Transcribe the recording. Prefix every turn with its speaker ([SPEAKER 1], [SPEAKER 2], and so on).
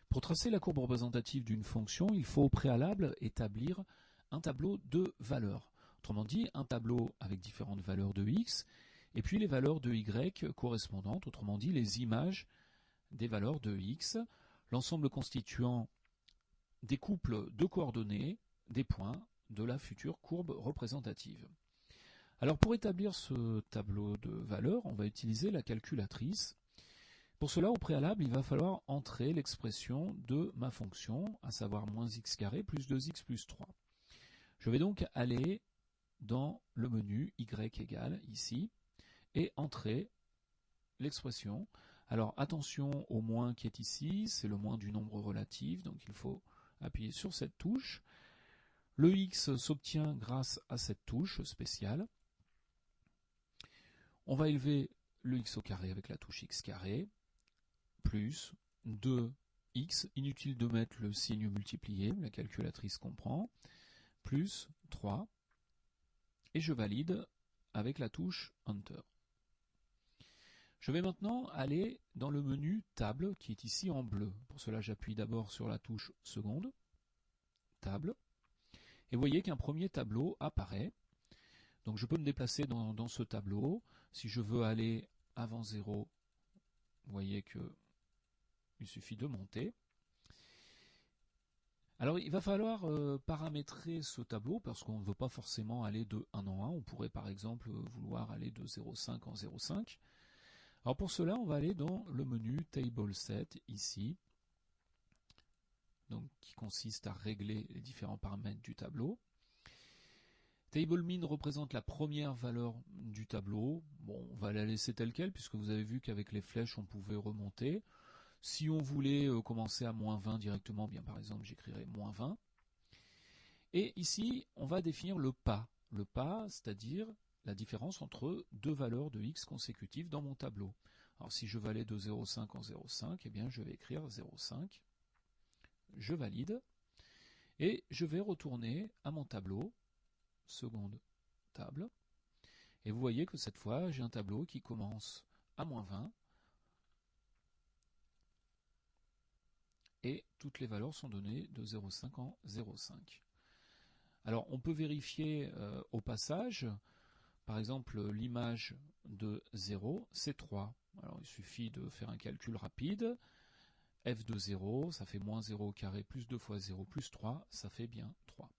[SPEAKER 1] Pour tracer la courbe représentative d'une fonction, il faut au préalable établir un tableau de valeurs. Autrement dit, un tableau avec différentes valeurs de x, et puis les valeurs de y correspondantes, autrement dit les images des valeurs de x, l'ensemble constituant des couples de coordonnées des points de la future courbe représentative. Alors pour établir ce tableau de valeurs, on va utiliser la calculatrice. Pour cela, au préalable, il va falloir entrer l'expression de ma fonction, à savoir moins x carré plus 2x plus 3. Je vais donc aller dans le menu y égale, ici, et entrer l'expression. Alors attention au moins qui est ici, c'est le moins du nombre relatif, donc il faut appuyer sur cette touche. Le x s'obtient grâce à cette touche spéciale. On va élever le x au carré avec la touche x carré, plus 2x, inutile de mettre le signe multiplié, la calculatrice comprend, plus 3, et je valide avec la touche Enter. Je vais maintenant aller dans le menu Table qui est ici en bleu. Pour cela, j'appuie d'abord sur la touche seconde, Table, et vous voyez qu'un premier tableau apparaît. Donc je peux me déplacer dans ce tableau. Si je veux aller avant 0, vous voyez qu'il suffit de monter. Alors il va falloir paramétrer ce tableau parce qu'on ne veut pas forcément aller de 1 en 1. On pourrait par exemple vouloir aller de 0,5 en 0,5. Alors pour cela, on va aller dans le menu Table Set ici, donc qui consiste à régler les différents paramètres du tableau. Table Min représente la première valeur du tableau. Bon, on va la laisser telle quelle puisque vous avez vu qu'avec les flèches on pouvait remonter. Si on voulait commencer à moins 20 directement, bien par exemple j'écrirais moins 20. Et ici on va définir le pas. Le pas, c'est-à-dire la différence entre deux valeurs de x consécutives dans mon tableau. Alors si je veux aller de 0,5 en 0,5, eh bien je vais écrire 0,5. Je valide. Et je vais retourner à mon tableau. Seconde table, et vous voyez que cette fois j'ai un tableau qui commence à moins 20 et toutes les valeurs sont données de 0,5 en 0,5. Alors on peut vérifier au passage, par exemple l'image de 0 c'est 3. Alors il suffit de faire un calcul rapide, f de 0 ça fait moins 0 au carré plus 2 fois 0 plus 3, ça fait bien 3.